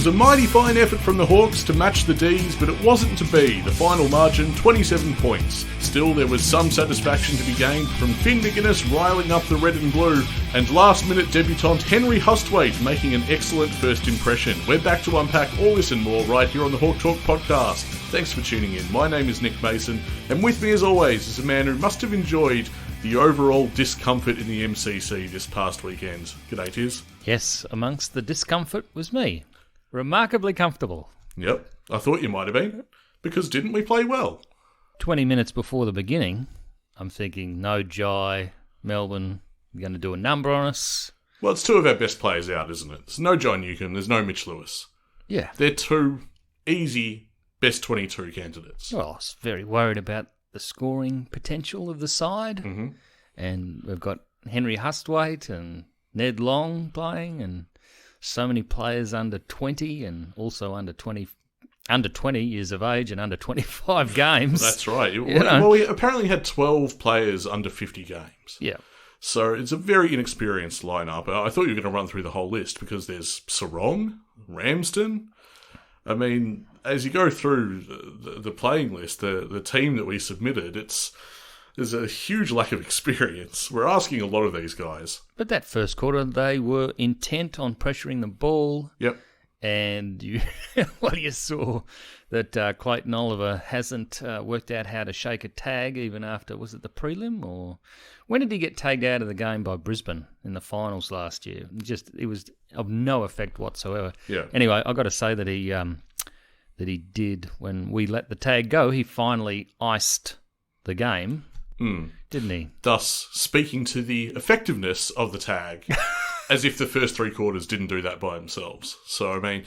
was a mighty fine effort from the Hawks to match the D's, but it wasn't to be. The final margin, 27 points. Still, there was some satisfaction to be gained from Finn McInnes riling up the red and blue, and last-minute debutant Henry Hustwaite making an excellent first impression. We're back to unpack all this and more right here on the Hawk Talk podcast. Thanks for tuning in. My name is Nick Mason, and with me as always is a man who must have enjoyed the overall discomfort in the MCC this past weekend. G'day, Tiz. Yes, amongst the discomfort was me. Remarkably comfortable. Yep, I thought you might have been, because didn't we play well? 20 minutes before the beginning, I'm thinking, no Jai, Melbourne, going to do a number on us. Well, it's two of our best players out, isn't it? There's no John Newcombe, there's no Mitch Lewis. Yeah. They're two easy best 22 candidates. Well, I was very worried about the scoring potential of the side. Mm-hmm. And we've got Henry Hustwaite and Ned Long playing, and so many players under 20 and also under 20 years of age and under 25 games. That's right. You know. Well, we apparently had 12 players under 50 games. Yeah. So it's a very inexperienced lineup. I thought you were going to run through the whole list because there's Sarong, Ramsden. I mean, as you go through the playing list, the team that we submitted, there's a huge lack of experience. We're asking a lot of these guys. But that first quarter, they were intent on pressuring the ball. Yep. And you saw that Clayton Oliver hasn't worked out how to shake a tag even after, was it the prelim? Or when did he get tagged out of the game by Brisbane in the finals last year? It was of no effect whatsoever. Yeah. Anyway, I've got to say that he did, when we let the tag go, he finally iced the game, didn't he? Thus, speaking to the effectiveness of the tag, as if the first three quarters didn't do that by themselves. So, I mean,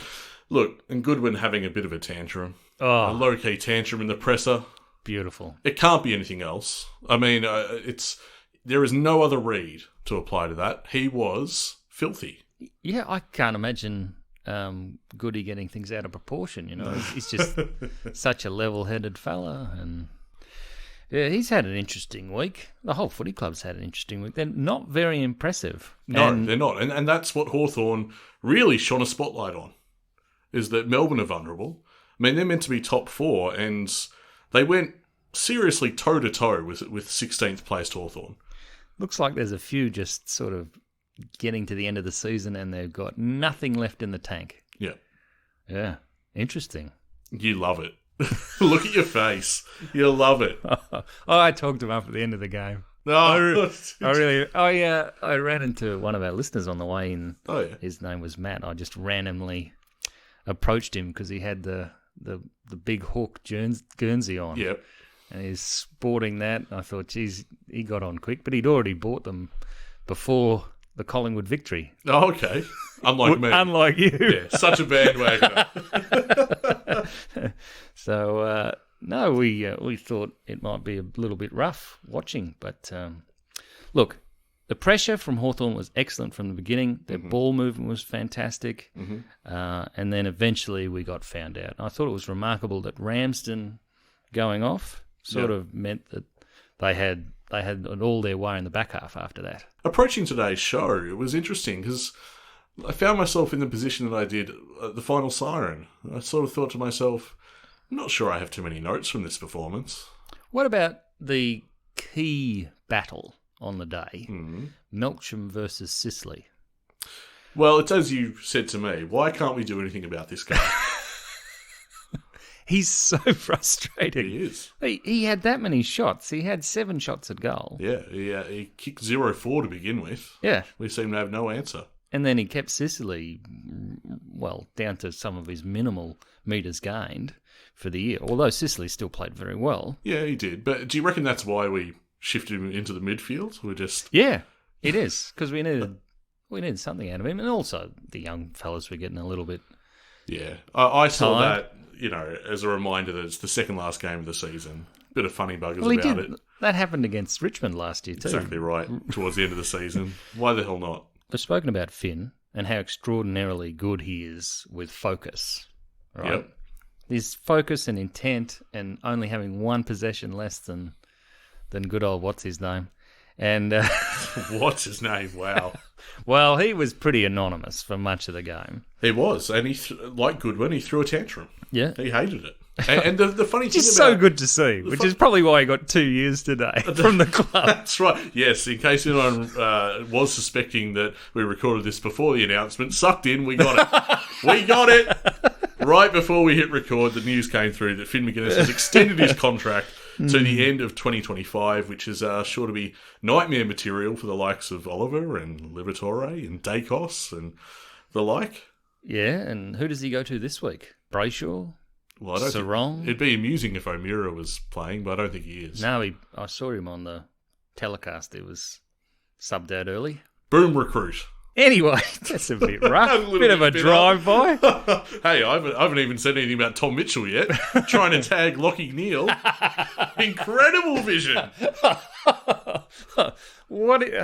look, and Goodwin having a bit of a tantrum. Oh. A low-key tantrum in the presser. Beautiful. It can't be anything else. I mean, there is no other read to apply to that. He was filthy. Yeah, I can't imagine Goody getting things out of proportion, you know. He's just such a level-headed fella, and yeah, he's had an interesting week. The whole footy club's had an interesting week. They're not very impressive. No, they're not. And that's what Hawthorn really shone a spotlight on, is that Melbourne are vulnerable. I mean, they're meant to be top four, and they went seriously toe-to-toe with 16th placed Hawthorn. Looks like there's a few just sort of getting to the end of the season and they've got nothing left in the tank. Yeah. Yeah. Interesting. You love it. Look at your face. You love it. I talked him up at the end of the game. No, I ran into one of our listeners on the way in. Oh, yeah. His name was Matt. I just randomly approached him because he had the big Hawk Guernsey on. Yep. And he's sporting that. I thought, geez, he got on quick, but he'd already bought them before the Collingwood victory. Oh, okay. Unlike me. Unlike you. Yeah, such a bandwagoner. So, no, we thought it might be a little bit rough watching. But, look, the pressure from Hawthorn was excellent from the beginning. Their ball movement was fantastic. And then eventually we got found out. I thought it was remarkable that Ramsden going off sort of meant that they had it all their way in the back half after that. Approaching today's show, it was interesting because I found myself in the position that I did at the final siren. I sort of thought to myself, I'm not sure I have too many notes from this performance. What about the key battle on the day, Melksham versus Sicily? Well, it's as you said to me, why can't we do anything about this guy? He's so frustrating. He is. He had that many shots. He had 7 shots at goal. Yeah, he kicked 0-4 to begin with. Yeah. We seem to have no answer. And then he kept Sicily, well, down to some of his minimal metres gained for the year, although Sicily still played very well. Yeah, he did. But do you reckon that's why we shifted him into the midfield? We're just... Yeah, it is, because we needed something out of him. And also the young fellas were getting a little bit... Yeah, I saw tired. that, as a reminder that it's the second last game of the season. Bit of funny buggers Well, he about did. it. That happened against Richmond last year too. Exactly right. Towards the end of the season. Why the hell not? We've spoken about Finn and how extraordinarily good he is with focus. Right? Yep. His focus and intent and only having one possession less than good old what's his name. And, What's his name? Wow. well, he was pretty anonymous for much of the game. He was, and like Goodwin, he threw a tantrum. Yeah. He hated it. And the funny thing Just about... so good to see, which is probably why he got 2 years today from the club. That's right. Yes, in case anyone was suspecting that we recorded this before the announcement, sucked in, we got it. We got it! Right before we hit record, the news came through that Finn Maginness has extended his contract to the end of 2025, which is sure to be nightmare material for the likes of Oliver and Liberatore and Dacos and the like. Yeah, and who does he go to this week? Brayshaw? Well, I don't Sarong? think, it'd be amusing if O'Meara was playing, but I don't think he is. No, I saw him on the telecast. He was subbed out early. Boom recruit. Anyway, that's a bit rough. Bit of a drive-by. Hey, I haven't even said anything about Tom Mitchell yet. Trying to tag Lockie Neal. Incredible vision.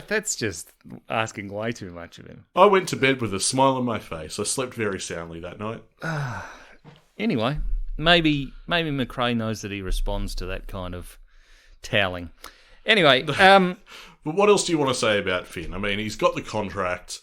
That's just asking way too much of him. I went to bed with a smile on my face. I slept very soundly that night. Anyway, maybe McRae knows that he responds to that kind of toweling. Anyway, But what else do you want to say about Finn? I mean, he's got the contract,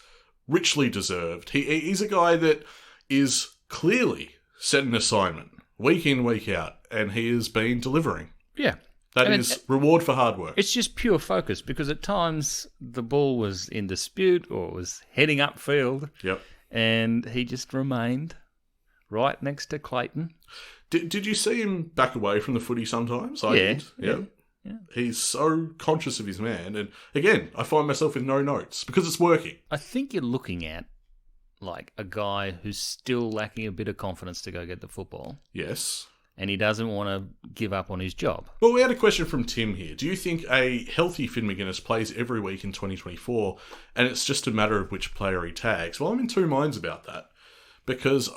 richly deserved. He's a guy that is clearly set an assignment, week in, week out, and he has been delivering. yeah. That And is reward for hard work. It's just pure focus because at times the ball was in dispute or it was heading upfield Yep. and he just remained right next to Clayton. Did you see him back away from the footy sometimes? I Yeah, did. yeah. Yep. He's so conscious of his man. And again, I find myself with no notes because it's working. I think you're looking at like a guy who's still lacking a bit of confidence to go get the football Yes. and he doesn't want to give up on his job. Well, we had a question from Tim here. Do you think a healthy Finn Maginness plays every week in 2024 and it's just a matter of which player he tags? Well, I'm in two minds about that because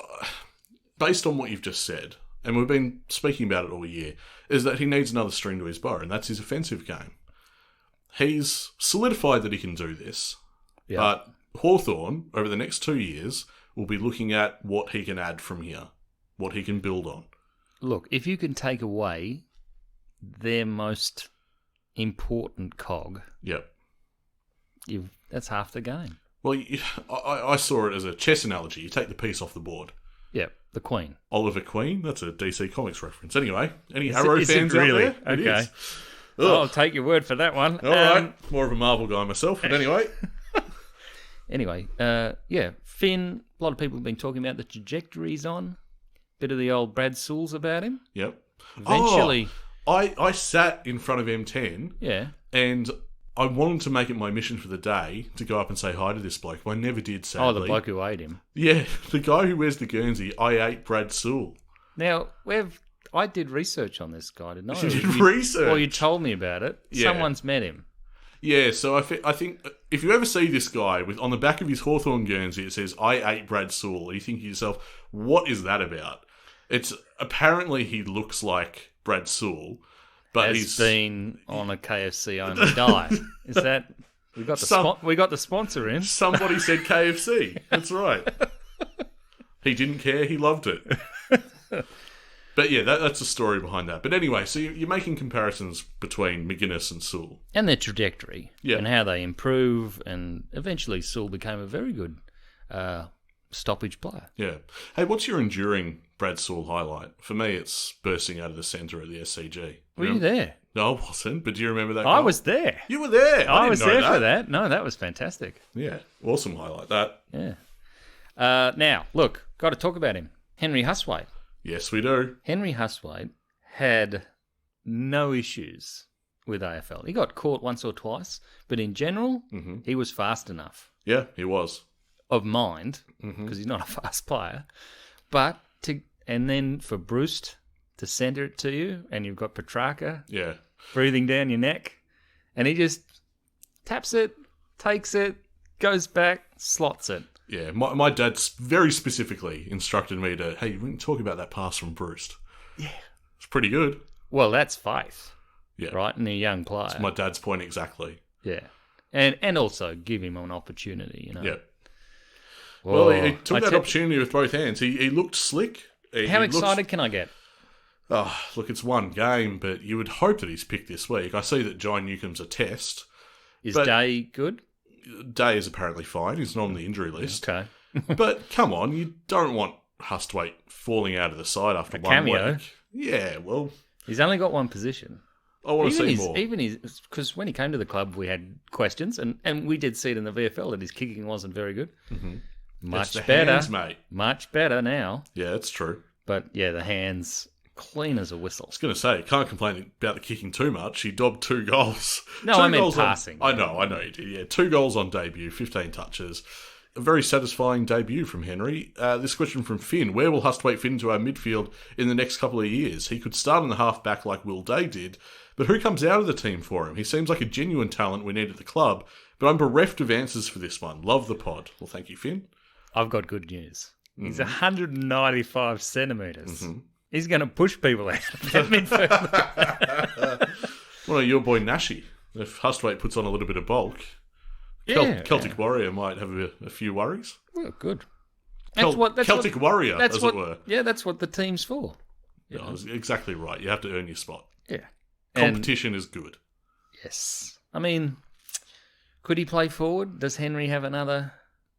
based on what you've just said, and we've been speaking about it all year, is that he needs another string to his bow, and that's his offensive game. He's solidified that he can do this, but Hawthorn, over the next 2 years, will be looking at what he can add from here, what he can build on. Look, if you can take away their most important cog, Yep. that's half the game. Well, I saw it as a chess analogy. You take the piece off the board. Yep, the Queen. Oliver Queen, that's a DC Comics reference. Anyway, any Is Arrow it fans really? out there? It Okay. is. I'll take your word for that one. All right. More of a Marvel guy myself, but anyway. Anyway, Finn, a lot of people have been talking about the trajectory he's on. Bit of the old Brad Sewells about him. Yep. Eventually. I sat in front of M10 Yeah. and I wanted to make it my mission for the day to go up and say hi to this bloke, but I never did, sadly. Oh, the bloke who ate him. Yeah, the guy who wears the Guernsey, I ate Brad Sewell. Now, I did research on this guy, didn't I? You did research? Well, you told me about it. Yeah. Someone's met him. Yeah, so I think if you ever see this guy with on the back of his Hawthorn Guernsey, it says, I ate Brad Sewell, you think to yourself, what is that about? It's apparently he looks like Brad Sewell, but Has been on a KFC only diet. Is that we got the sponsor in? Somebody said KFC. That's right. He didn't care. He loved it. But yeah, that's the story behind that. But anyway, so you're making comparisons between Maginness and Sewell. And their trajectory. Yeah. And how they improve. And eventually Sewell became a very good stoppage player. Yeah. Hey, what's your enduring Brad Sewell highlight? For me, it's bursting out of the centre of the SCG. Were you there? No, I wasn't. But do you remember that? I goal? was there. You were there. I didn't was know there for that. No, that was fantastic. Yeah. Awesome highlight, that. Yeah. Now, look, got to talk about him. Henry Hustwaite. Yes, we do. Henry Hustwaite had no issues with AFL. He got caught once or twice, but in general, he was fast enough. Yeah, he was. Of mind, because he's not a fast player. And then for Bruce to centre it to you, and you've got Petrarca Yeah. breathing down your neck, and he just taps it, takes it, goes back, slots it. Yeah, my dad very specifically instructed me to, hey, we can talk about that pass from Bruce. Yeah. It's pretty good. Well, that's faith, Yeah. right? In a young player. It's my dad's point exactly. Yeah. And also give him an opportunity, you know. Yeah. Whoa. Well, he took that opportunity with both hands. He looked slick. How excited can I get? Oh, look, it's one game, but you would hope that he's picked this week. I see that John Newcomb's a test. Is But- Day good? Day is apparently fine. He's not on the injury list. Okay. But come on, you don't want Hustwaite falling out of the side after one cameo. week. Yeah, well, He's only got one position. I want to see more. Even his, because when he came to the club, we had questions, and we did see it in the VFL that his kicking wasn't very good. Mm-hmm. Much the better, hands, mate. much better now. Yeah, that's true. But yeah, the hands clean as a whistle. I was going to say, can't complain about the kicking too much. He dobbed 2 goals. No, 2 I meant goals passing. I know he did. Yeah, 2 goals on debut, 15 touches. A very satisfying debut from Henry. This question from Finn. Where will Hustwaite fit into our midfield in the next couple of years? He could start in the half-back like Will Day did, but who comes out of the team for him? He seems like a genuine talent we need at the club, but I'm bereft of answers for this one. Love the pod. Well, thank you, Finn. I've got good news. He's 195 centimetres. He's going to push people out of that midfield. Well, your boy Nashi. If Hustwaite puts on a little bit of bulk, Celtic Warrior might have a few worries. Well, good. Celtic Warrior, as it were. Yeah, that's what the team's for. Yeah, that's exactly right. You have to earn your spot. Yeah. Competition is good. Yes. I mean, could he play forward? Does Henry have another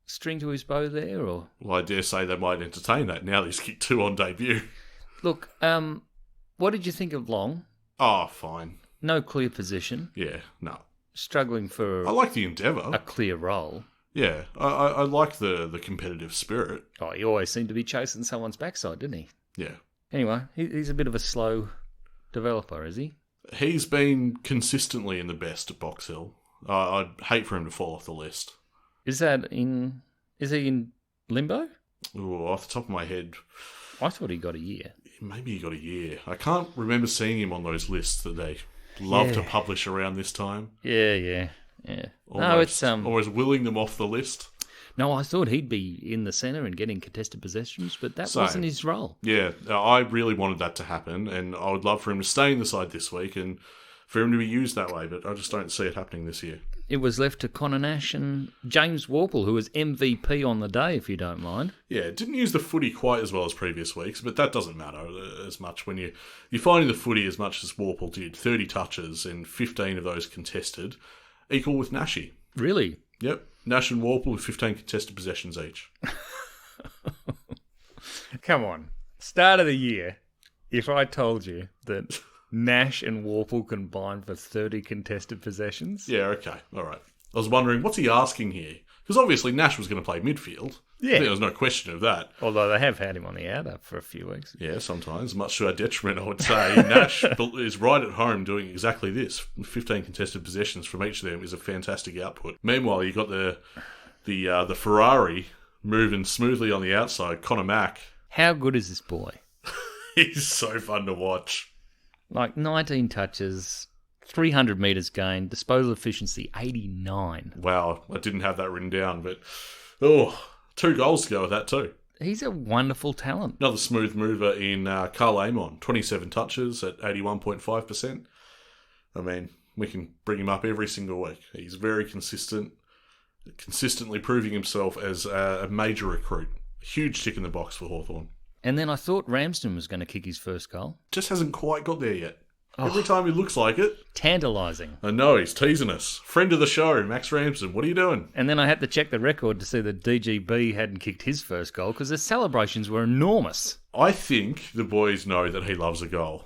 string to his bow there? Or Well, I dare say they might entertain that now that he's kicked 2 on debut. look, what did you think of Long? Oh, fine. No clear position, Yeah, no. struggling for I like the endeavour. a clear role. Yeah, I like the competitive spirit. Oh, he always seemed to be chasing someone's backside, didn't he? Yeah. Anyway, he's a bit of a slow developer, is he? He's been consistently in the best at Box Hill. I'd hate for him to fall off the list. Is he in limbo? Ooh, off the top of my head, I thought he got a year. maybe he got a year. I can't remember seeing him on those lists that they love to publish around this time. Yeah. Almost, almost willing them off the list. No, I thought he'd be in the centre and getting contested possessions, but that wasn't his role. Yeah, I really wanted that to happen, and I would love for him to stay in the side this week and for him to be used that way, but I just don't see it happening this year. It was left to Connor Nash and James Warple, who was MVP on the day, if you don't mind. Yeah, didn't use the footy quite as well as previous weeks, but that doesn't matter as much when you're finding the footy as much as Warple did. 30 touches and 15 of those contested, equal with Nashy. Really? Yep, Nash and Warple with 15 contested possessions each. Come on. Start of the year, if I told you that Nash and Warple combined for 30 contested possessions. Yeah, okay, all right. I was wondering, what's he asking here? Because obviously Nash was going to play midfield. Yeah. There was no question of that. Although they have had him on the outer for a few weeks. Yeah, sometimes, much to our detriment, I would say. Nash is right at home doing exactly this. 15 contested possessions from each of them is a fantastic output. Meanwhile, you've got the Ferrari moving smoothly on the outside, Connor Mack. How good is this boy? He's so fun to watch. Like 19 touches, 300 metres gained, disposal efficiency 89. Wow, I didn't have that written down, but 2 goals to go with that too. He's a wonderful talent. Another smooth mover in Carl Amon, 27 touches at 81.5%. I mean, we can bring him up every single week. He's very consistent, consistently proving himself as a major recruit. Huge tick in the box for Hawthorn. And then I thought Ramsden was going to kick his first goal. Just hasn't quite got there yet. Every time he looks like it. Tantalising. I know, he's teasing us. Friend of the show, Max Ramsden, what are you doing? And then I had to check the record to see that DGB hadn't kicked his first goal because the celebrations were enormous. I think the boys know that he loves a goal.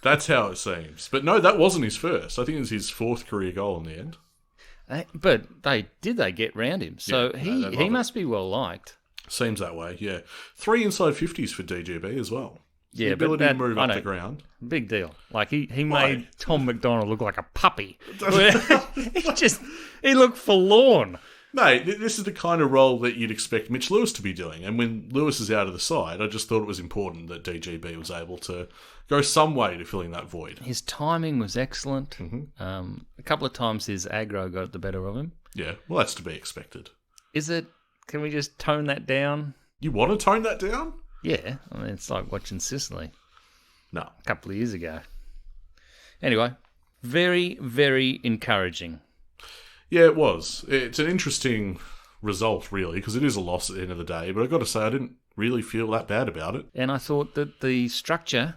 That's how it seems. But no, that wasn't his first. I think it was his 4th career goal in the end. But they get round him. So Yeah, he must be well liked. Seems that way, yeah. 3 inside 50s for DGB as well. Yeah, the ability but to move up the ground. Big deal. Like he made Tom McDonald look like a puppy. he looked forlorn. Mate, this is the kind of role that you'd expect Mitch Lewis to be doing. And when Lewis is out of the side, I just thought it was important that DGB was able to go some way to filling that void. His timing was excellent. Mm-hmm. A couple of times his aggro got the better of him. Yeah, well, that's to be expected. Can we just tone that down? You want to tone that down? Yeah, I mean, it's like watching Sicily. No. A couple of years ago. Anyway, very, very encouraging. Yeah, it was. It's an interesting result, really, because it is a loss at the end of the day. But I've got to say, I didn't really feel that bad about it. And I thought that the structure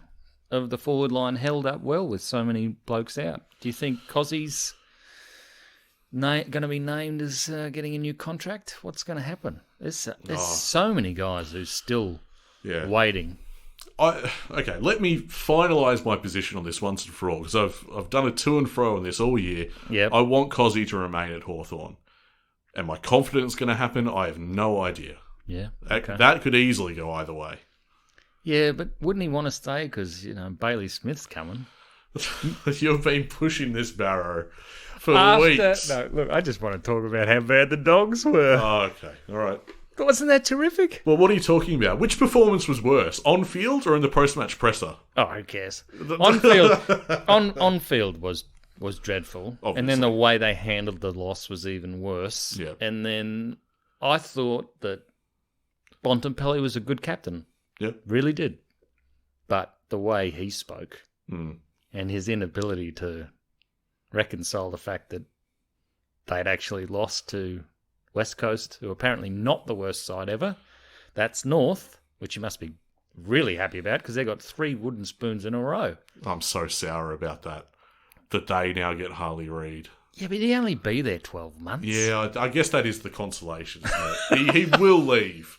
of the forward line held up well with so many blokes out. Do you think Cossie's going to be named as getting a new contract? What's going to happen? There's so many guys who's still waiting. Okay, let me finalise my position on this once and for all, because I've done a to and fro on this all year. Yep. I want Cozzy to remain at Hawthorn. Am I confident it's going to happen? I have no idea. Yeah. That could easily go either way. Yeah, but wouldn't he want to stay? Because, Bailey Smith's coming. You've been pushing this barrow for weeks. No, look, I just want to talk about how bad the Dogs were. Oh, okay. All right. Wasn't that terrific? Well, what are you talking about? Which performance was worse, on field or in the post-match presser? Oh, who cares? On field, on field was dreadful, Obviously. and then the way they handled the loss was even worse. Yeah. And then I thought that Bontempelli was a good captain. Yeah. Really did. But the way he spoke Mm. and his inability to reconcile the fact that they'd actually lost to West Coast, who are apparently not the worst side ever. That's North, which you must be really happy about because they got 3 wooden spoons in a row. I'm so sour about that they now get Harley Reid. Yeah, but he'd only be there 12 months. Yeah, I guess that is the consolation. He will leave.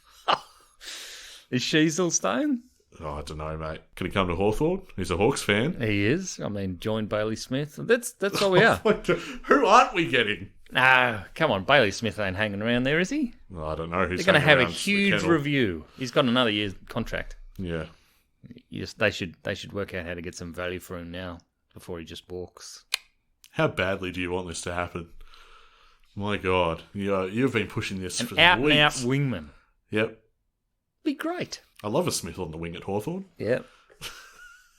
Is Sheasel staying? Oh, I don't know, mate. Can he come to Hawthorn? He's a Hawks fan. He is. I mean, join Bailey Smith. That's all we are. Who aren't we getting? No, come on. Bailey Smith ain't hanging around there, is he? Well, I don't know. Who's They're going to have a hanging around huge the kennel. review. He's got another year's contract. Yeah. They should work out how to get some value for him now before he just walks. How badly do you want this to happen? My God. You've been pushing this for Out-and-out weeks. wingman. Yep. Be great. I love a Smith on the wing at Hawthorn. Yep.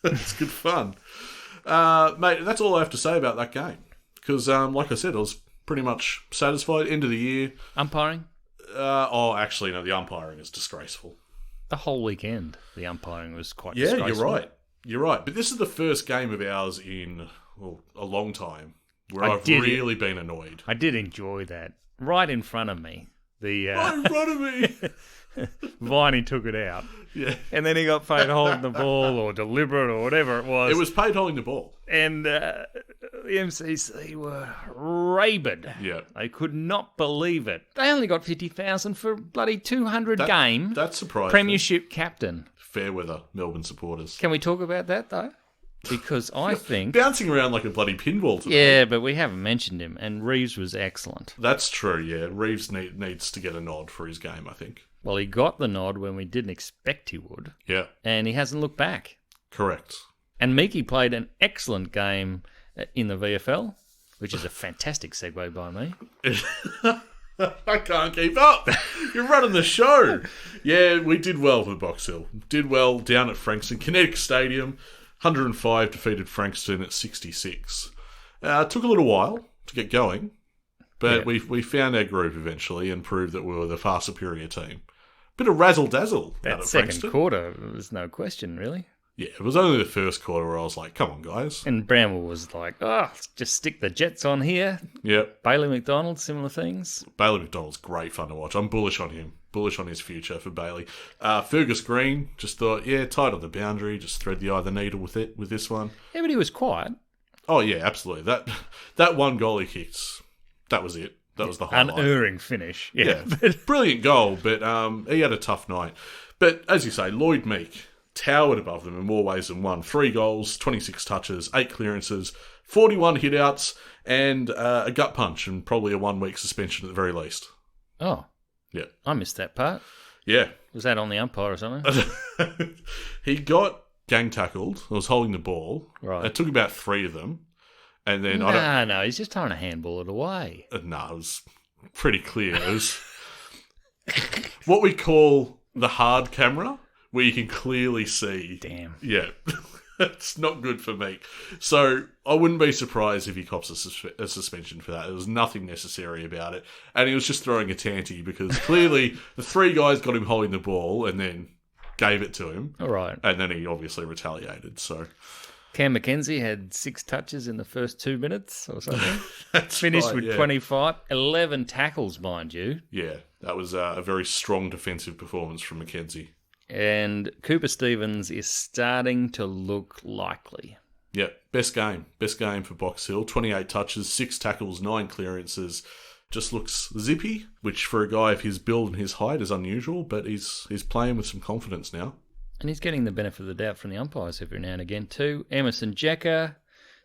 It's good fun. Mate, that's all I have to say about that game. Because, like I said, I was pretty much satisfied. End of the year. Umpiring? Actually, no, the umpiring is disgraceful. The whole weekend, the umpiring was quite disgraceful. Yeah, you're right. You're right. But this is the first game of ours in a long time where I've really been annoyed. I did enjoy that. Right in front of me. Right in front of me. Viney took it out. Yeah. And then he got paid holding the ball or deliberate or whatever it was. It was paid holding the ball. And the MCC were rabid. Yeah. They could not believe it. They only got 50,000 for a bloody 200 game. That surprised me. Premiership captain. Fair weather, Melbourne supporters. Can we talk about that though? Because I think... Bouncing around like a bloody pinball today. Yeah, but we haven't mentioned him. And Reeves was excellent. That's true, yeah. Reeves needs to get a nod for his game, I think. Well, he got the nod when we didn't expect he would. Yeah. And he hasn't looked back. Correct. And Miki played an excellent game in the VFL, which is a fantastic segue by me. I can't keep up. You're running the show. Yeah, we did well for the Box Hill. Did well down at Frankston. Kinetic Stadium, 105 defeated Frankston at 66. It took a little while to get going, but we found our groove eventually and proved that we were the far superior team. Bit of razzle-dazzle out That at second Frankston. quarter, there's no question, really. Yeah, it was only the first quarter where I was like, come on, guys. And Bramwell was like, just stick the Jets on here. Yep. Bailey McDonald, similar things. Bailey McDonald's great fun to watch. I'm bullish on him. Bullish on his future for Bailey. Fergus Green, just thought, tight on the boundary. Just thread the eye of the needle with this one. Yeah, but he was quiet. Oh, yeah, absolutely. That one goal he kicked, that was it. That was the highlight. Unerring finish. Yeah, brilliant goal, but he had a tough night. But as you say, Lloyd Meek towered above them in more ways than one. 3 goals, 26 touches, 8 clearances, 41 hitouts, and a gut punch and probably a 1-week suspension at the very least. Oh. Yeah. I missed that part. Yeah. Was that on the umpire or something? He got gang tackled. I was holding the ball. Right. It took about 3 of them. And then No, he's just trying to handball it away. it was pretty clear. It was what we call the hard camera, where you can clearly see. Damn. Yeah. It's not good for me. So I wouldn't be surprised if he cops a suspension for that. There was nothing necessary about it. And he was just throwing a tanty because clearly the 3 guys got him holding the ball and then gave it to him. All right. And then he obviously retaliated. So Cam McKenzie had 6 touches in the first 2 minutes or something. that's Finished right, with yeah. 25. 11 tackles, mind you. Yeah, that was a very strong defensive performance from McKenzie. And Cooper Stevens is starting to look likely. Yep, best game for Box Hill. 28 touches, 6 tackles, 9 clearances. Just looks zippy, which for a guy of his build and his height is unusual, but he's playing with some confidence now. And he's getting the benefit of the doubt from the umpires every now and again too. Emerson Jekka,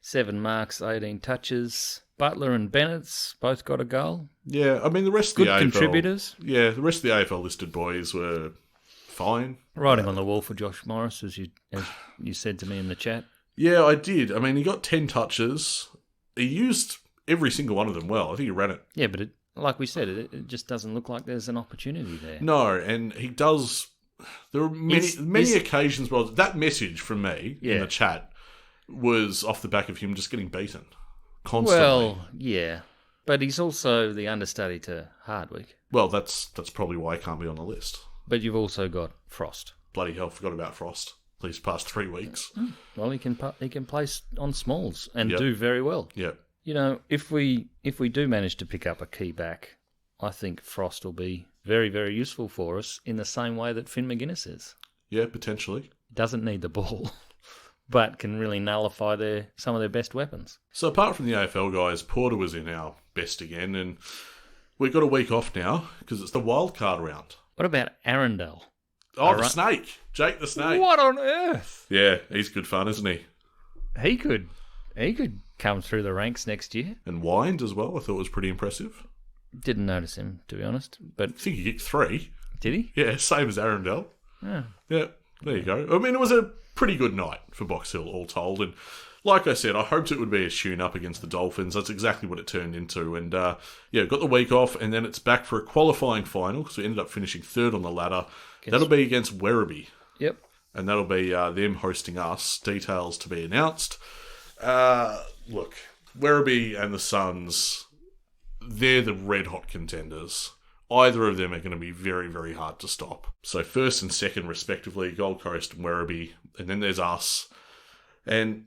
7 marks, 18 touches. Butler and Bennett's both got a goal. Yeah, I mean the rest of Good the AFL... contributors. Yeah, the rest of the AFL listed boys were fine. Writing on the wall for Josh Morris, as you said to me in the chat. Yeah, I did. I mean, he got 10 touches. He used every single one of them well. I think he ran it. Yeah, but like we said, it just doesn't look like there's an opportunity there. No, and he does... There were many occasions where that message from me in the chat was off the back of him just getting beaten constantly. Well, yeah. But he's also the understudy to Hardwick. Well, that's probably why he can't be on the list. But you've also got Frost. Bloody hell, forgot about Frost. These past 3 weeks. Well, he can play on smalls and do very well. Yeah. You know, if we do manage to pick up a key back, I think Frost will be very, very useful for us in the same way that Finn McGuinness is. Yeah, potentially. Doesn't need the ball, but can really nullify some of their best weapons. So apart from the AFL guys, Porter was in our best again, and we've got a week off now because it's the wild card round. What about Arundel? Oh, the snake. Jake the Snake. What on earth? Yeah, he's good fun, isn't he? He could come through the ranks next year. And whined as well. I thought it was pretty impressive. Didn't notice him, to be honest. But I think he kicked 3. Did he? Yeah, same as Arundel. Oh. Yeah, there you go. I mean, it was a pretty good night for Box Hill, all told. And like I said, I hoped it would be a tune-up against the Dolphins. That's exactly what it turned into. And, got the week off, and then it's back for a qualifying final, because we ended up finishing 3rd on the ladder. That'll be against Werribee. Yep. And that'll be them hosting us. Details to be announced. Look, Werribee and the Suns, they're the red-hot contenders. Either of them are going to be very, very hard to stop. So 1st and 2nd, respectively, Gold Coast and Werribee. And then there's us. And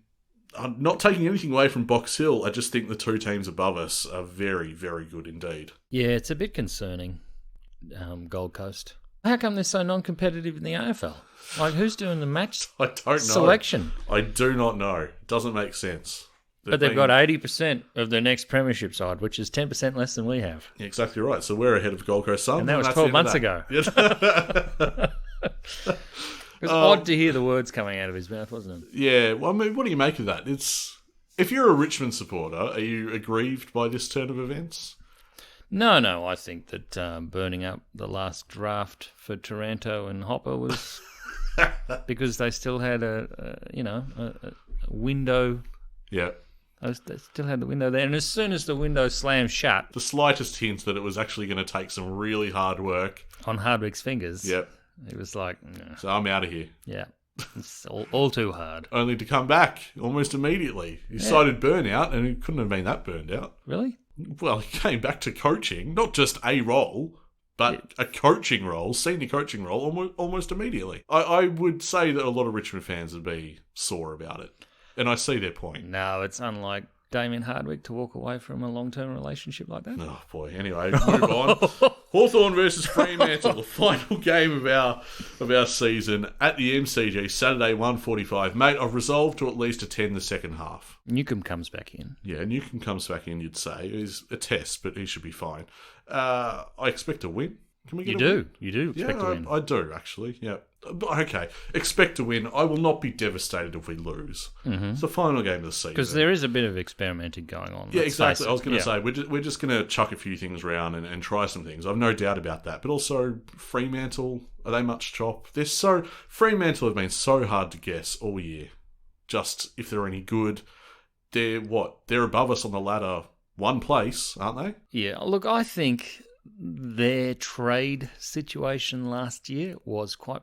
I'm not taking anything away from Box Hill. I just think the 2 teams above us are very, very good indeed. Yeah, it's a bit concerning, Gold Coast. How come they're so non-competitive in the AFL? Like, who's doing the match I don't know. selection? I do not know. It doesn't make sense. But they've got 80% of their next premiership side, which is 10% less than we have. Yeah, exactly right. So we're ahead of Gold Coast Suns. And that was 12 months ago. Yes. It was odd to hear the words coming out of his mouth, wasn't it? Yeah. Well, I mean, what do you make of that? If you're a Richmond supporter, are you aggrieved by this turn of events? No. I think that burning up the last draft for Taranto and Hopper was because they still had a window. Yeah. They still had the window there. And as soon as the window slammed shut... The slightest hint that it was actually going to take some really hard work. On Hardwick's fingers. Yep. It was like... Nah. So I'm out of here. Yeah. It's all too hard. Only to come back almost immediately. He cited burnout, and he couldn't have been that burned out. Really? Well, he came back to coaching, not just a role, but a coaching role, senior coaching role, almost immediately. I would say that a lot of Richmond fans would be sore about it. And I see their point. No, it's unlike Damien Hardwick to walk away from a long-term relationship like that. Oh, boy. Anyway, move on. Hawthorn versus Fremantle, the final game of our season at the MCG, Saturday, 1:45. Mate, I've resolved to at least attend the second half. Newcomb comes back in. Yeah, Newcomb comes back in, you'd say. He's a test, but he should be fine. I expect a win. Can we get a win? You do expect to win. I do, actually, yeah. Okay, expect to win. I will not be devastated if we lose. Mm-hmm. It's the final game of the season. Because there is a bit of experimenting going on. Yeah, exactly. I was going to say, we're just going to chuck a few things around and try some things. I've no doubt about that. But also, Fremantle, are they much chop? Fremantle have been so hard to guess all year. Just if they're any good. They're above us on the ladder one place, aren't they? Yeah, look, I think their trade situation last year was quite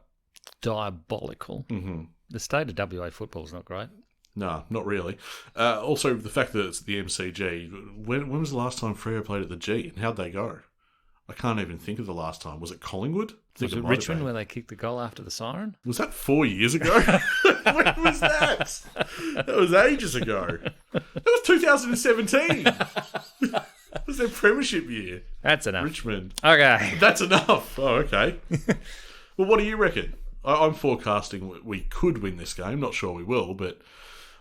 diabolical. Mm-hmm. The state of WA football is not great. No, not really. Also, the fact that it's the MCG. When was the last time Freo played at the G, and how'd they go? I can't even think of the last time. Was it Collingwood? Was it Richmond where they kicked the goal after the siren? Was that 4 years ago? When was that? That was ages ago. That was 2017. That was their premiership year. That's enough. Richmond. Okay. That's enough. Oh, okay. Well, what do you reckon? I'm forecasting we could win this game. Not sure we will, but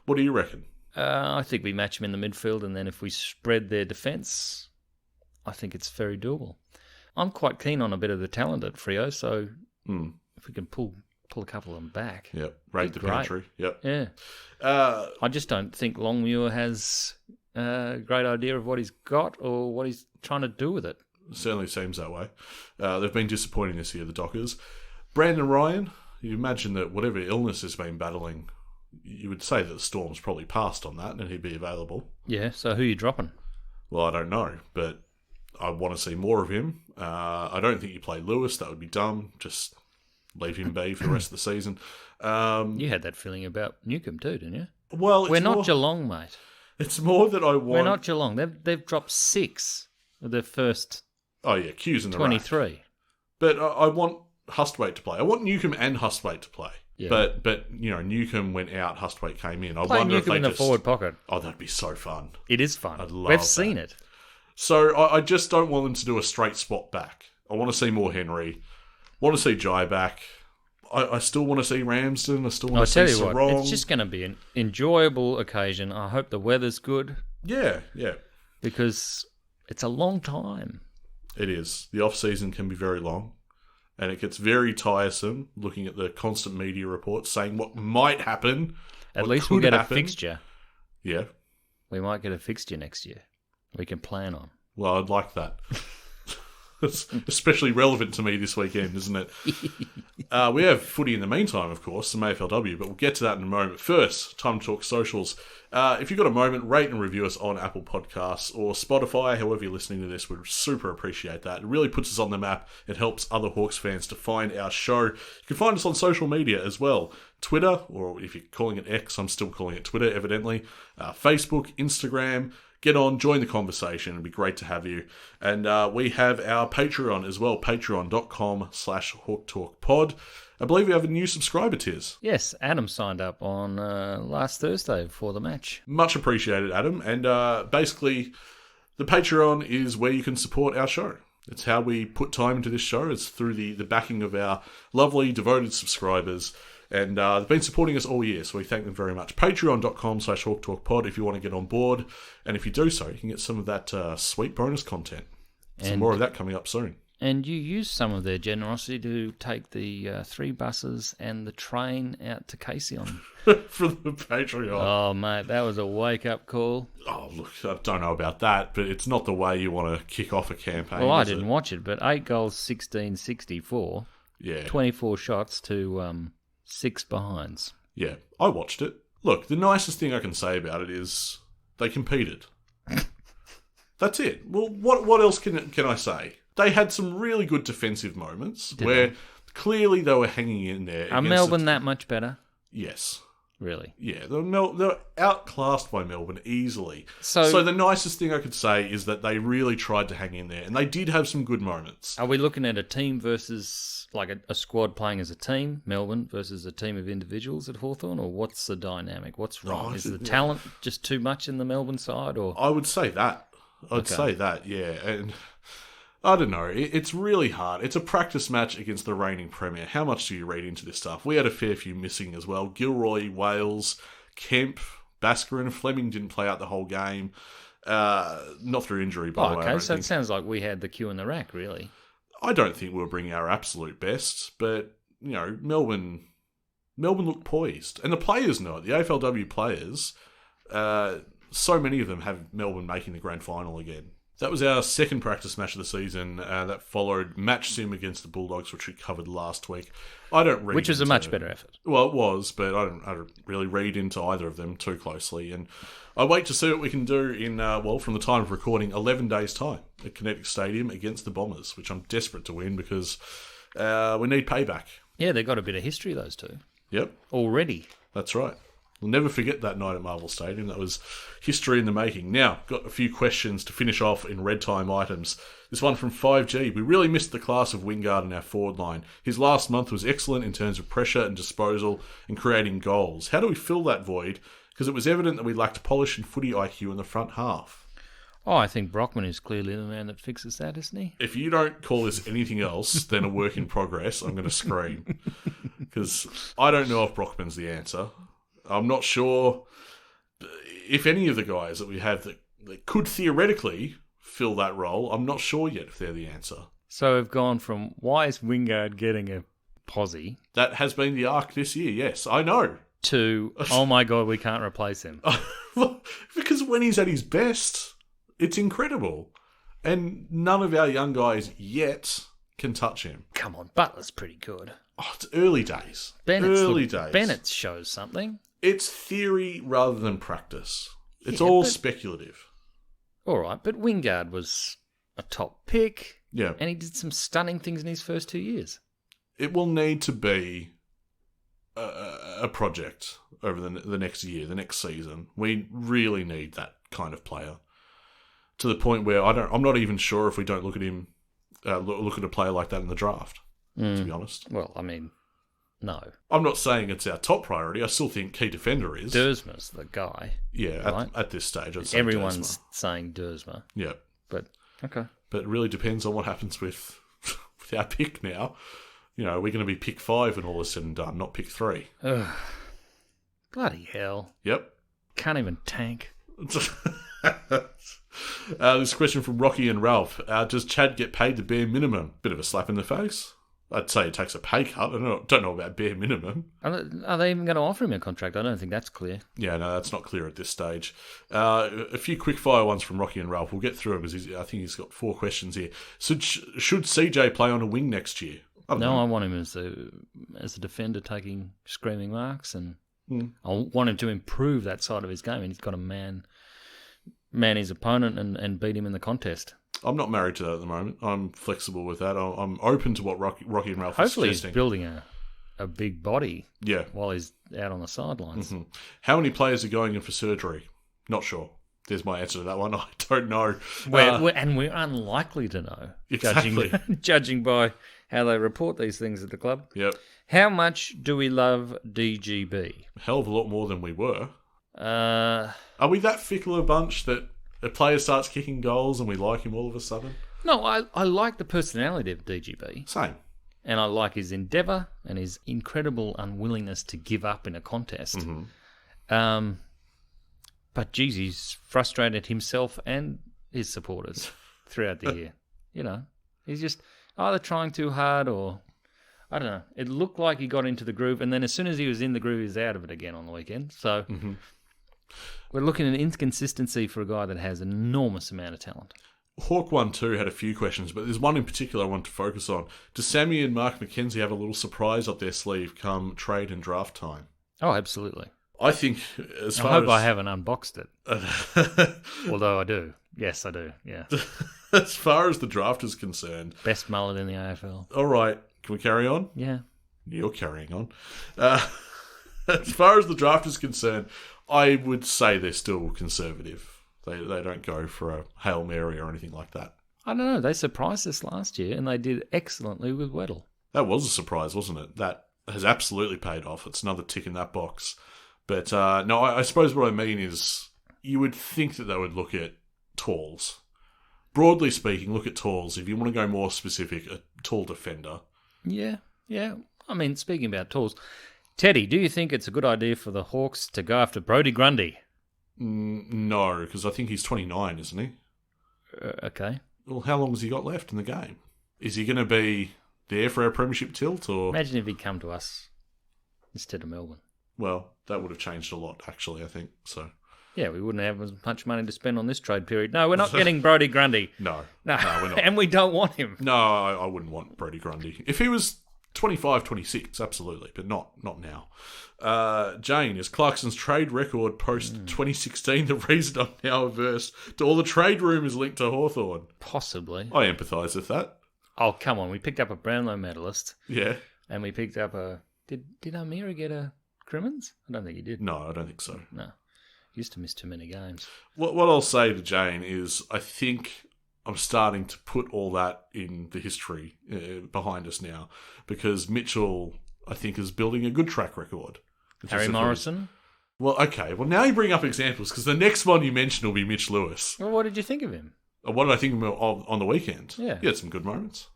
What do you reckon? I think we match them in the midfield, and then if we spread their defence, I think it's very doable. I'm quite keen on a bit of the talent at Freo, so if we can pull a couple of them back. Yep, raid the pantry. Yep. Yeah. I just don't think Longmuir has a great idea of what he's got or what he's trying to do with it. Certainly seems that way. They've been disappointing this year, the Dockers. Brandon Ryan, you imagine that whatever illness has been battling, you would say that the Storm's probably passed on that and he'd be available. Yeah, so who are you dropping? Well, I don't know, but I want to see more of him. I don't think you play Lewis. That would be dumb. Just leave him be for the rest of the season. You had that feeling about Newcombe too, didn't you? Well, we're not Geelong, mate. It's more that I want... We're not Geelong. They've dropped 6 of their first... Oh, yeah, Q's in the 23. Rack. But I want Hustwaite to play. I want Newcombe and Hustwaite to play. Yeah. But Newcombe went out, Hustwaite came in. I wonder Newcombe if they in the forward pocket. Oh, that'd be so fun. It is fun. I'd love We've seen it. So I just don't want them to do a straight swap back. I want to see more Henry. Want to see Jai back. I still want to see Ramsden. I still want to see Sarong. What, it's just going to be an enjoyable occasion. I hope the weather's good. Yeah. Because it's a long time. It is. The off-season can be very long. And it gets very tiresome looking at the constant media reports saying what might happen. At least we'll get a fixture. Yeah. We might get a fixture next year. We can plan on. Well, I'd like that. It's especially relevant to me this weekend, isn't it? We have footy in the meantime, of course, some AFLW, but we'll get to that in a moment. First, time to talk socials. If you've got a moment, rate and review us on Apple Podcasts or Spotify, however you're listening to this. We'd super appreciate that. It really puts us on the map. It helps other Hawks fans to find our show. You can find us on social media as well. Twitter, or if you're calling it X, I'm still calling it Twitter, evidently. Facebook, Instagram. Get on, join the conversation. It'd be great to have you. And we have our Patreon as well, patreon.com/HawkTalkPod. I believe we have a new subscriber tiers. Yes, Adam signed up on last Thursday before the match. Much appreciated, Adam. And basically, the Patreon is where you can support our show. It's how we put time into this show. It's through the backing of our lovely, devoted subscribers. And they've been supporting us all year, so we thank them very much. Patreon.com/HawkTalkPod if you want to get on board. And if you do so, you can get some of that sweet bonus content. Some more of that coming up soon. And you used some of their generosity to take the 3 buses and the train out to Casey on. For the Patreon. Oh, mate, that was a wake-up call. Oh, look, I don't know about that, but it's not the way you want to kick off a campaign. Well, I didn't watch it, but 8 goals, 16-64. Yeah. 24 shots to 6 behinds. Yeah, I watched it. Look, the nicest thing I can say about it is they competed. That's it. Well, what else can I say? They had some really good defensive moments where clearly they were hanging in there. Are Melbourne that much better? Yes. Really? Yeah, they're outclassed by Melbourne easily. So the nicest thing I could say is that they really tried to hang in there, and they did have some good moments. Are we looking at a team versus, like a squad playing as a team, Melbourne, versus a team of individuals at Hawthorn, or what's the dynamic? What's wrong? Is the talent just too much in the Melbourne side? Or I would say that. Say that, yeah. And I don't know. It's really hard. It's a practice match against the reigning premier. How much do you read into this stuff? We had a fair few missing as well. Gilroy, Wales, Kemp, Basker and Fleming didn't play out the whole game. Not through injury, by the way. Okay, so it sounds like we had the queue in the rack, really. I don't think we'll bring our absolute best, but, Melbourne looked poised. And the players know it. The AFLW players, so many of them have Melbourne making the grand final again. That was our second practice match of the season. That followed match sim against the Bulldogs, which we covered last week. Which was a much better effort. Well, it was, but I don't really read into either of them too closely. And I wait to see what we can do in, from the time of recording, 11 days' time at Kinetic Stadium against the Bombers, which I'm desperate to win because we need payback. Yeah, they've got a bit of history, those two. Yep. Already. That's right. We'll never forget that night at Marvel Stadium. That was history in the making. Now, got a few questions to finish off in red time items. This one from 5G. We really missed the class of Wingard in our forward line. His last month was excellent in terms of pressure and disposal and creating goals. How do we fill that void? Because it was evident that we lacked polish and footy IQ in the front half. Oh, I think Brockman is clearly the man that fixes that, isn't he? If you don't call this anything else than a work in progress, I'm going to scream. Because I don't know if Brockman's the answer. I'm not sure if any of the guys that we have that could theoretically fill that role, I'm not sure yet if they're the answer. So we've gone from why is Wingard getting a posse That has been the arc this year, yes, I know. to, oh my God, we can't replace him. Because when he's at his best, it's incredible. And none of our young guys yet can touch him. Come on, Butler's pretty good. Oh, it's early days. Early days. Bennett shows something. It's theory rather than practice. It's Yeah, all but- speculative. All right, but Wingard was a top pick, Yeah. and he did some stunning things in his first 2 years. It will need to be a project over the next year, the next season. We really need that kind of player. To the point where I'm not even sure if we don't look at him, look at a player like that in the draft, to be honest. Well, I mean, no. I'm not saying it's our top priority. I still think key defender is. Dersma's the guy. Yeah, right? at this stage, I'd say Everyone's Dersma. saying Dersma, Yeah, but okay. but it really depends on what happens with our pick now. You know, we're going to be pick 5 when all is said and done, not pick 3. Bloody hell. Yep. Can't even tank. This question from Rocky and Ralph. Does Chad get paid the bare minimum? Bit of a slap in the face. I'd say it takes a pay cut. I don't know about bare minimum. Are they even going to offer him a contract? I don't think that's clear. Yeah, no, that's not clear at this stage. A few quick fire ones from Rocky and Ralph. We'll get through them because I think he's got 4 questions here. So should CJ play on a wing next year? I don't know. I want him as a defender taking screaming marks, and I want him to improve that side of his game. And he's got to man his opponent and beat him in the contest. I'm not married to that at the moment. I'm flexible with that. I'm open to what Rocky and Ralph Hopefully are he's suggesting. building a big body Yeah. while he's out on the sidelines. Mm-hmm. How many players are going in for surgery? Not sure. There's my answer to that one. I don't know. And we're unlikely to know, Exactly. judging by how they report these things at the club. Yep. How much do we love DGB? A hell of a lot more than we were. Uh, Are we that fickle a bunch that a player starts kicking goals and we like him all of a sudden? no, I like the personality of DGB, Same. and I like his endeavour and his incredible unwillingness to give up in a contest. But geez, he's frustrated himself and his supporters throughout the year. You know, he's just either trying too hard or, I don't know. It looked like he got into the groove, and then as soon as he was in the groove, he was out of it again on the weekend. So we're looking at inconsistency for a guy that has an enormous amount of talent. Hawk 1-2 had a few questions, but there's one in particular I want to focus on. Do Sammy and Mark McKenzie have a little surprise up their sleeve come trade and draft time? Oh, absolutely. I think as I far hope as... I haven't unboxed it. Although I do. Yes, I do. Yeah. As far as the draft is concerned... Best mullet in the AFL. All right, can we carry on? Yeah. You're carrying on. As far as the draft is concerned, I would say they're still conservative. They don't go for a Hail Mary or anything like that. I don't know. They surprised us last year, and they did excellently with Weddle. That was a surprise, wasn't it? That has absolutely paid off. It's another tick in that box. But no, I suppose what I mean is you would think that they would look at talls. Broadly speaking, look at talls. If you want to go more specific, a tall defender. Yeah. I mean, speaking about tools, Teddy, do you think it's a good idea for the Hawks to go after Brodie Grundy? No, because I think he's 29, isn't he? Okay. Well, how long has he got left in the game? Is he going to be there for our premiership tilt? Or Imagine if he'd come to us instead of Melbourne. Well, that would have changed a lot, actually, I think. So Yeah, we wouldn't have as much money to spend on this trade period. No, we're not getting Brodie Grundy. No, No, we're not. And we don't want him. No, I wouldn't want Brodie Grundy. If he was 25, 26, absolutely, but not now. Jane, is Clarkson's trade record post-2016 the reason I'm now averse to all the trade rumours linked to Hawthorn? Possibly. I empathise with that. Oh, come on. We picked up a Brownlow medalist, Yeah. and we picked up a... Did O'Meara get a Crimmins? I don't think he did. No, I don't think so. No. He used to miss too many games. What I'll say to Jane is I think I'm starting to put all that in the history behind us now because Mitchell, I think, is building a good track record. Harry Morrison? Well, okay. Well, now you bring up examples because the next one you mention will be Mitch Lewis. Well, what did you think of him? What did I think of him on the weekend? Yeah. He had some good moments.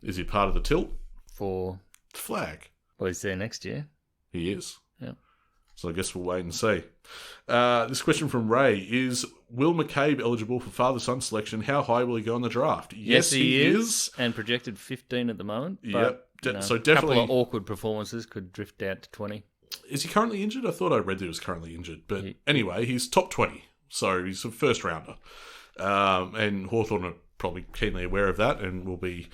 Is he part of the tilt? For... Flag. Well, he's there next year. He is. Yeah. So I guess we'll wait and see. This question from Ray is, will McCabe eligible for father-son selection? How high will he go in the draft? Yes, he is. And projected 15 at the moment. But, Yep. So definitely. A couple of awkward performances could drift out to 20. Is he currently injured? I thought I read that he was currently injured. But anyway, he's top 20. So he's a first rounder. And Hawthorn are probably keenly aware of that and will be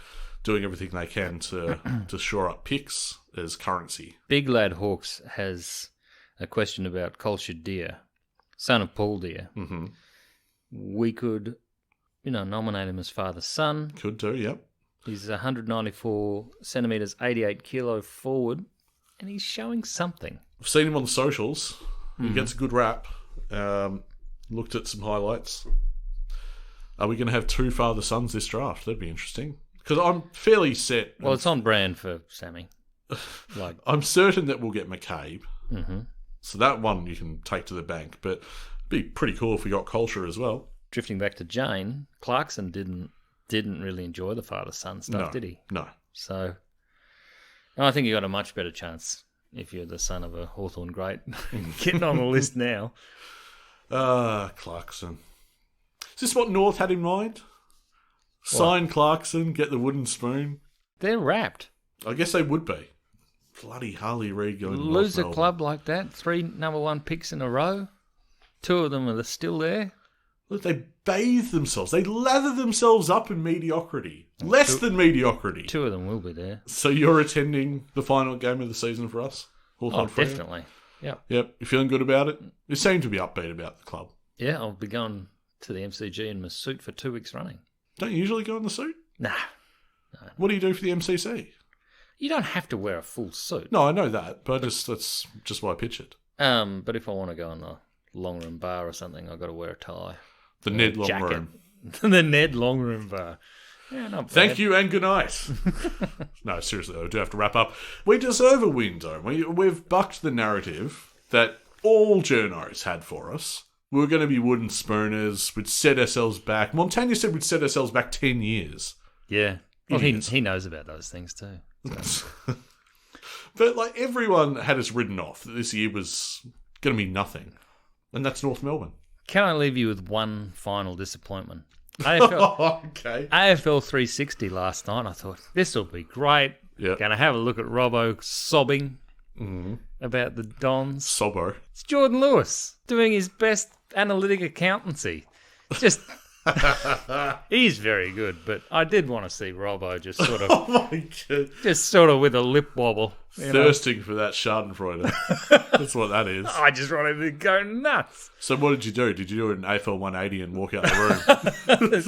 doing everything they can to shore up picks as currency. Big Lad Hawks has a question about Cultured Deer, son of Paul Deer. Mm-hmm. We could, nominate him as father-son. Could do, yep. He's 194 centimetres, 88 kilo forward, and he's showing something. I've seen him on the socials. He gets a good rap. Looked at some highlights. Are we going to have two father-sons this draft? That'd be interesting. Because I'm fairly set. Well, it's on brand for Sammy. I'm certain that we'll get McCabe. Mm-hmm. So that one you can take to the bank. But it'd be pretty cool if we got Culture as well. Drifting back to Jane, Clarkson didn't really enjoy the father-son stuff, did he? No. So I think you got a much better chance if you're the son of a Hawthorn great getting on the list now. Clarkson. Is this what North had in mind? Sign Clarkson, get the wooden spoon. They're wrapped. I guess they would be. Bloody Harley Reid going to lose a North club like that, 3 number 1 picks in a row. 2 of them are still there. Look, they bathe themselves. They lather themselves up in mediocrity. Less than mediocrity. 2 of them will be there. So you're attending the final game of the season for us? Hawthorn Freo? Definitely. Yep. Yep. You feeling good about it? You seem to be upbeat about the club. Yeah, I'll be going to the MCG in my suit for 2 weeks running. Don't you usually go in the suit? Nah. What do you do for the MCC? You don't have to wear a full suit. No, I know that, but that's just why I pitch it. But if I want to go in the long room bar or something, I've got to wear a tie. The Ned Long Room. The Ned Long Room bar. Yeah, not bad. Thank you and good night. No, seriously, I do have to wrap up. We deserve a win, don't we? We've bucked the narrative that all journos had for us. We were going to be wooden spooners. We'd set ourselves back. Montagna said we'd set ourselves back 10 years. Yeah. Well, he knows about those things too. So. But everyone had us written off that this year was going to be nothing. And that's North Melbourne. Can I leave you with one final disappointment? AFL, okay. AFL 360 last night. I thought, this will be great. Yep. Going to have a look at Robbo sobbing about the Dons. Sobbo. It's Jordan Lewis doing his best analytic accountancy. Just... He's very good, but I did want to see Robbo just sort of, Oh my God. just sort of with a lip wobble, Thirsting for that Schadenfreude. That's what that is. I just wanted to go nuts. So what did you do? Did you do an AFL 180 and walk out the room? This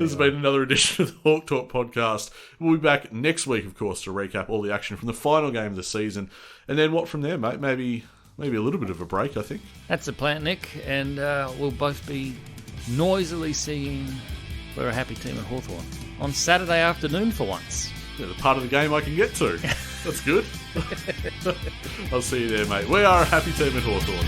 has been another edition of the Hawk Talk podcast. We'll be back next week, of course, to recap all the action from the final game of the season, and then what from there, mate? Maybe a little bit of a break, I think. That's the plan, Nick, and we'll both be noisily singing We're a Happy Team at Hawthorn on Saturday afternoon for once. Yeah, the part of the game I can get to. That's good. I'll see you there, mate. We are a happy team at Hawthorn.